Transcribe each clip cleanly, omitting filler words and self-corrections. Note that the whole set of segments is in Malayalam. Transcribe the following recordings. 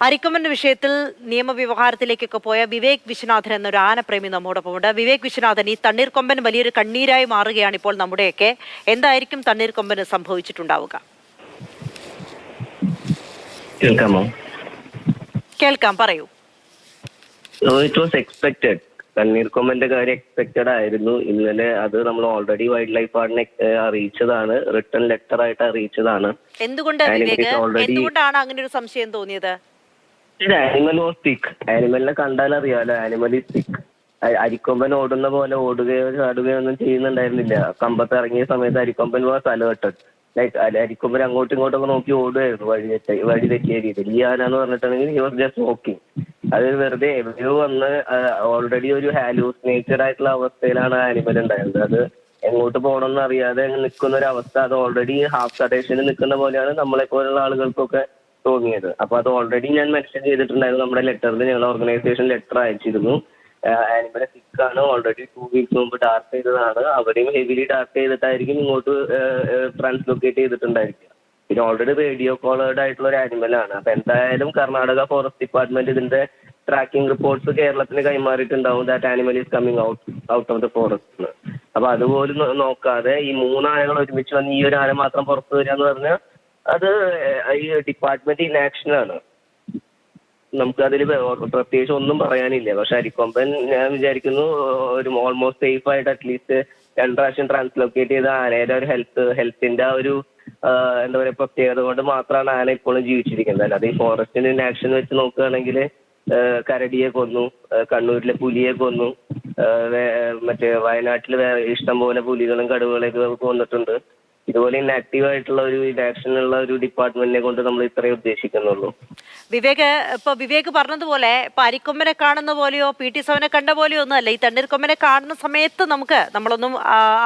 അരിക്കൊമ്പന്റെ വിഷയത്തിൽ നിയമവ്യവഹാരത്തിലേക്കൊക്കെ പോയ വിവേക് വിശ്വനാഥൻ എന്നൊരു ആനപ്രേമി നമ്മോടൊപ്പമുണ്ട്. വിവേക് വിശ്വനാഥൻ, ഈ തണ്ണീർക്കൊമ്പൻ വലിയൊരു കണ്ണീരായി മാറുകയാണ് ഇപ്പോൾ നമ്മുടെയൊക്കെ. എന്തായിരിക്കും തണ്ണീർക്കൊമ്പന് സംഭവിച്ചിട്ടുണ്ടാവുക? കേൾക്കാം, പറയൂ. It was expected. തണ്ണീർക്കൊമ്പന്റെ കാര്യം എക്സ്പെക്ടഡ് ആയിരുന്നു. ഇന്നലെ അത് നമ്മൾ ഓൾറെഡി വൈൽഡ് ലൈഫ് വാർഡിനെ അറിയിച്ചതാണ്, റിട്ടേൺ ലെറ്റർ ആയിട്ട് അറിയിച്ചതാണ്. എന്തുകൊണ്ടാണ് അങ്ങനെ ഒരു സംശയം തോന്നിയത്? ആനിമൽ വാസ് സിക്ക്. ആനിമലിനെ കണ്ടാൽ അറിയാലോ, ആനിമൽ ഈസ് സിക്ക്. അരിക്കൊമ്പൻ ഓടുന്ന പോലെ ഓടുകയോ ചാടുകയോ ഒന്നും ചെയ്യുന്നുണ്ടായിരുന്നില്ല. കമ്പത്ത് ഇറങ്ങിയ സമയത്ത് Arikomban was alerted. Like Arikomban അങ്ങോട്ടും ഇങ്ങോട്ടൊക്കെ നോക്കി ഓടുകയായിരുന്നു വഴി തെറ്റിയ രീതിയിൽ. ഈ ആനാന്ന് പറഞ്ഞിട്ടുണ്ടെങ്കിൽ ഹി വാസ് ജസ്റ്റ് വാക്കിംഗ്. അത് വെറുതെ എവിടെയോ വന്ന് ഓൾറെഡി ഒരു ഹാലൂസിനേറ്റഡ് ആയിട്ടുള്ള അവസ്ഥയിലാണ് ആനിമൽ ഉണ്ടായിരുന്നത്. അത് എങ്ങോട്ട് പോകണമെന്ന് അറിയാതെ നിൽക്കുന്ന ഒരു അവസ്ഥ, അത് ഓൾറെഡി ഹാഫ് സഡേഷനിൽ നിൽക്കുന്ന പോലെയാണ് നമ്മളെ പോലുള്ള ആളുകൾക്കൊക്കെ തോന്നിയത്. അപ്പൊ അത് ഓൾറെഡി ഞാൻ മെൻഷൻ ചെയ്തിട്ടുണ്ടായിരുന്നു നമ്മുടെ ലെറ്ററിൽ. ഞങ്ങൾ ഓർഗനൈസേഷൻ ലെറ്റർ അയച്ചിരുന്നു. ആനിമലെ സിക്കാണ്, ഓൾറെഡി 2 വീക്സ് മുമ്പ് ഡാർക്ക് ചെയ്തതാണ്. അവരെയും ഹെവിലി ഡാർക്ക് ചെയ്തിട്ടായിരിക്കും ഇങ്ങോട്ട് ട്രാൻസ്ലൊക്കേറ്റ് ചെയ്തിട്ടുണ്ടായിരിക്കുക. പിന്നെ ഓൾറെഡി റേഡിയോ കോളേർഡ് ആയിട്ടുള്ള ഒരു ആനിമലാണ്. അപ്പൊ എന്തായാലും കർണാടക ഫോറസ്റ്റ് ഡിപ്പാർട്ട്മെന്റ് ഇതിന്റെ ട്രാക്കിംഗ് റിപ്പോർട്ട്സ് കേരളത്തിന് കൈമാറിയിട്ടുണ്ടാവും. That animal is coming out of the forest. അപ്പൊ അതുപോലും നോക്കാതെ ഈ 3 ആനകൾ ഒരുമിച്ച് വന്ന് ഈ ഒരു ആന മാത്രം പുറത്തു വരിക എന്ന് പറഞ്ഞാൽ അത് ഈ ഡിപ്പാർട്ട്മെന്റ് ഇനാക്ഷനാണ്. നമുക്കതിൽ പ്രത്യേകിച്ച് ഒന്നും പറയാനില്ല. പക്ഷെ അരിക്കൊമ്പൻ ഞാൻ വിചാരിക്കുന്നു ഒരു ഓൾമോസ്റ്റ് സേഫ് ആയിട്ട് അറ്റ്ലീസ്റ്റ് 2 പ്രാവശ്യം ട്രാൻസ്ലൊക്കേറ്റ് ചെയ്ത ആനയുടെ ഒരു ഹെൽത്തിന്റെ ആ ഒരു എന്താ പറയുക പ്രത്യേകത കൊണ്ട് മാത്രമാണ് ആന ഇപ്പോഴും ജീവിച്ചിരിക്കുന്നത്. അല്ലാതെ ഈ ഫോറസ്റ്റിന് ആക്ഷൻ വെച്ച് നോക്കുകയാണെങ്കിൽ കരടിയെ കൊന്നു, കണ്ണൂരിലെ പുലിയെ കൊന്നു, മറ്റേ വയനാട്ടിൽ ഇഷ്ടം പോലെ പുലികളും കടുവകളെയൊക്കെ കൊന്നിട്ടുണ്ട്. ഇതുപോലെ ഇന്നാക്റ്റീവ് ആയിട്ടുള്ള ഒരു ഇനാക്ഷനുള്ള ഒരു ഡിപ്പാർട്ട്മെന്റിനെ കൊണ്ട് നമ്മൾ ഇത്രയും ഉദ്ദേശിക്കുന്നുള്ളൂ. വിവേക് പറഞ്ഞതുപോലെ ഇപ്പൊ അരിക്കൊമ്പനെ കാണുന്ന പോലെയോ PT സവനെ കണ്ട പോലെയോ ഒന്നും അല്ല. ഈ തണ്ണീർക്കൊമ്പനെ കാണുന്ന സമയത്ത് നമ്മളൊന്നും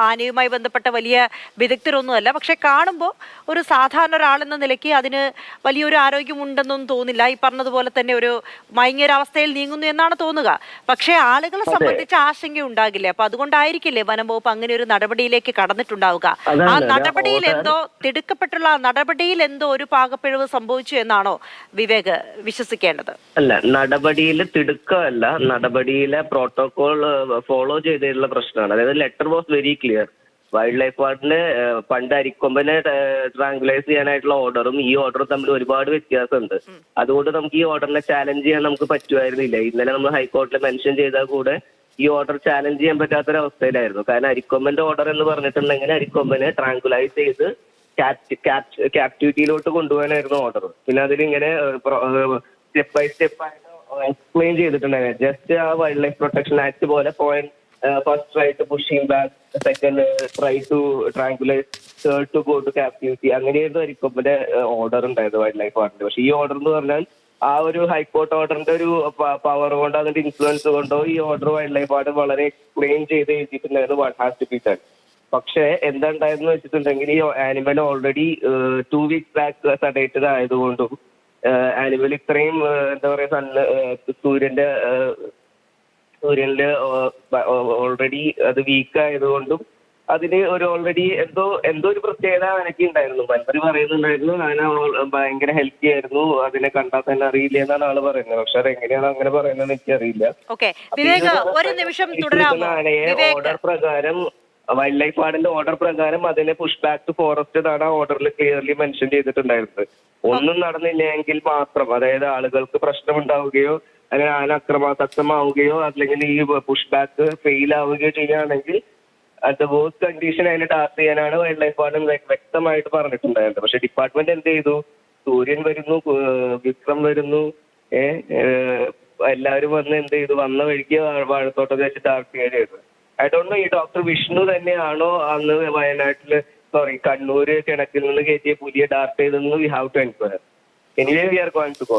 ആനയുമായി ബന്ധപ്പെട്ട വലിയ വിദഗ്ധരൊന്നുമല്ല. പക്ഷെ കാണുമ്പോൾ ഒരു സാധാരണ ഒരാളെന്ന നിലയ്ക്ക് അതിന് വലിയൊരു ആരോഗ്യമുണ്ടെന്നൊന്നും തോന്നില്ല. ഈ പറഞ്ഞതുപോലെ തന്നെ ഒരു മയങ്ങിയൊരവസ്ഥയിൽ നീങ്ങുന്നു എന്നാണ് തോന്നുക. പക്ഷേ ആളുകളെ സംബന്ധിച്ച് ആശങ്ക ഉണ്ടാകില്ലേ? അപ്പൊ അതുകൊണ്ടായിരിക്കില്ലേ വനം വകുപ്പ് അങ്ങനെ ഒരു നടപടിയിലേക്ക് കടന്നിട്ടുണ്ടാവുക? ആ നടപടിയിൽ എന്തോ തിടുക്കപ്പെട്ടുള്ള നടപടിയിൽ എന്തോ ഒരു പാകപ്പിഴവ് സംഭവിച്ചു എന്നാണോ വിവേക് വിശ്വസിക്കേണ്ടത്? അല്ല, നടപടിയിൽ തിടുക്കമല്ല, നടപടിയിലെ പ്രോട്ടോകോൾ ഫോളോ ചെയ്തിട്ടുള്ള പ്രശ്നമാണ്. അതായത് letter was very clear. Wild life വാർഡിന് പണ്ട് അരിക്കൊമ്പനെ ട്രാങ്കുലൈസ് ചെയ്യാനായിട്ടുള്ള ഓർഡറും ഈ ഓർഡറും തമ്മിൽ ഒരുപാട് വ്യത്യാസമുണ്ട്. അതുകൊണ്ട് നമുക്ക് ഈ ഓർഡറിനെ ചാലഞ്ച് ചെയ്യാൻ നമുക്ക് പറ്റുമായിരുന്നില്ല. ഇന്നലെ നമ്മൾ ഹൈക്കോടതിയിൽ മെൻഷൻ ചെയ്താൽ കൂടെ ഈ ഓർഡർ ചാലഞ്ച് ചെയ്യാൻ പറ്റാത്തൊരവസ്ഥയിലായിരുന്നു. കാരണം അരിക്കൊമ്പന്റെ ഓർഡർ എന്ന് പറഞ്ഞിട്ടുണ്ടെങ്കിൽ അരിക്കൊമ്പനെ ട്രാങ്കുലൈസ് ചെയ്ത് ക്യാപ്റ്റിവിറ്റിയിലോട്ട് കൊണ്ടുപോകാനായിരുന്നു ഓർഡർ. പിന്നെ അതിലിങ്ങനെ സ്റ്റെപ്പ് ബൈ സ്റ്റെപ്പ് ആയിട്ട് എക്സ്പ്ലെയിൻ ചെയ്തിട്ടുണ്ടായിരുന്നു. ജസ്റ്റ് ആ വൈൽഡ് ലൈഫ് പ്രൊട്ടക്ഷൻ ആക്ട് പോലെ first try to pushing back, second try to tranquilise, third to go to captivity, അങ്ങനെയായിരുന്നു അരിക്കൊമ്പന്റെ ഓർഡർ ഉണ്ടായത് വൈൽഡ് ലൈഫ് വാർഡിന്റെ. പക്ഷെ ഈ ഓർഡർ എന്ന് പറഞ്ഞാൽ ആ ഒരു ഹൈക്കോർട്ട് ഓർഡറിന്റെ ഒരു പവർ കൊണ്ടോ അതിന്റെ ഇൻഫ്ലുവൻസ് കൊണ്ടോ ഈ ഓർഡർ വൈൽഡ് ലൈഫ് വാർഡ് വളരെ എക്സ്പ്ലെയിൻ ചെയ്ത് എഴുതിയിട്ടുണ്ടായിരുന്നു what has to be done. പക്ഷെ എന്താ ഉണ്ടായെന്ന് വെച്ചിട്ടുണ്ടെങ്കിൽ ഈ animal already 2 weeks back sedated ആയതുകൊണ്ടും ആനിമൽ ഇത്രയും എന്താ പറയാ സൂര്യന്റെ ഓൾറെഡി അത് വീക്ക് ആയതുകൊണ്ടും അതിന് ഒരു ഓൾറെഡി എന്തോ ഒരു പ്രത്യേകത ആനയ്ക്ക് ഉണ്ടായിരുന്നു. പലരും പറയുന്നുണ്ടായിരുന്നു ആന ഭയങ്കര ഹെൽത്തി ആയിരുന്നു, അതിനെ കണ്ടാൽ തന്നെ അറിയില്ല എന്നാണ് ആള് പറയുന്നത്. പക്ഷെ അതെങ്ങനെയാണ് അങ്ങനെ പറയുന്നത് എനിക്കറിയില്ല. ആനയെ ഓർഡർ പ്രകാരം വൈൽഡ് ലൈഫ് വാർഡിന്റെ ഓർഡർ പ്രകാരം അതിനെ പുഷ് ബാക്ക് ടു ഫോറസ്റ്റ് എന്നാണ് ആ ഓർഡറിൽ ക്ലിയർലി മെൻഷൻ ചെയ്തിട്ടുണ്ടായിരുന്നത്. ഒന്നും നടന്നില്ലെങ്കിൽ മാത്രം, അതായത് ആളുകൾക്ക് പ്രശ്നമുണ്ടാവുകയോ അല്ലെങ്കിൽ ആന അക്രമാസക്തമാവുകയോ അല്ലെങ്കിൽ ഈ പുഷ് ബാക്ക് ഫെയിൽ ആവുകയോ ചെയ്യുകയാണെങ്കിൽ അത് വേഴ്സ്റ്റ് കണ്ടീഷൻ അതിനെ ടാസ്ക് ചെയ്യാനാണ് വൈൽഡ് ലൈഫ് വാർഡൻ വ്യക്തമായിട്ട് പറഞ്ഞിട്ടുണ്ടായിരുന്നത്. പക്ഷെ ഡിപ്പാർട്ട്മെന്റ് എന്ത് ചെയ്തു? സൂര്യൻ വരുന്നു, വിക്രം വരുന്നു, എല്ലാവരും വന്ന് എന്ത് ചെയ്തു? വന്ന വഴിക്ക് വാഴത്തോട്ടം വെച്ച് ഡാർക്ക് ചെയ്തു. ഐ ഡോണ്ട് നോ ഈ ഡോക്ടർ വിഷ്ണു തന്നെയാണോ അന്ന് കണ്ണൂര് കിണറ്റിൽ നിന്ന് കയറ്റിയ പുലിയെ ഡാർക്ക് ചെയ്തെന്ന് we have to enquire. Anyway we are going to go.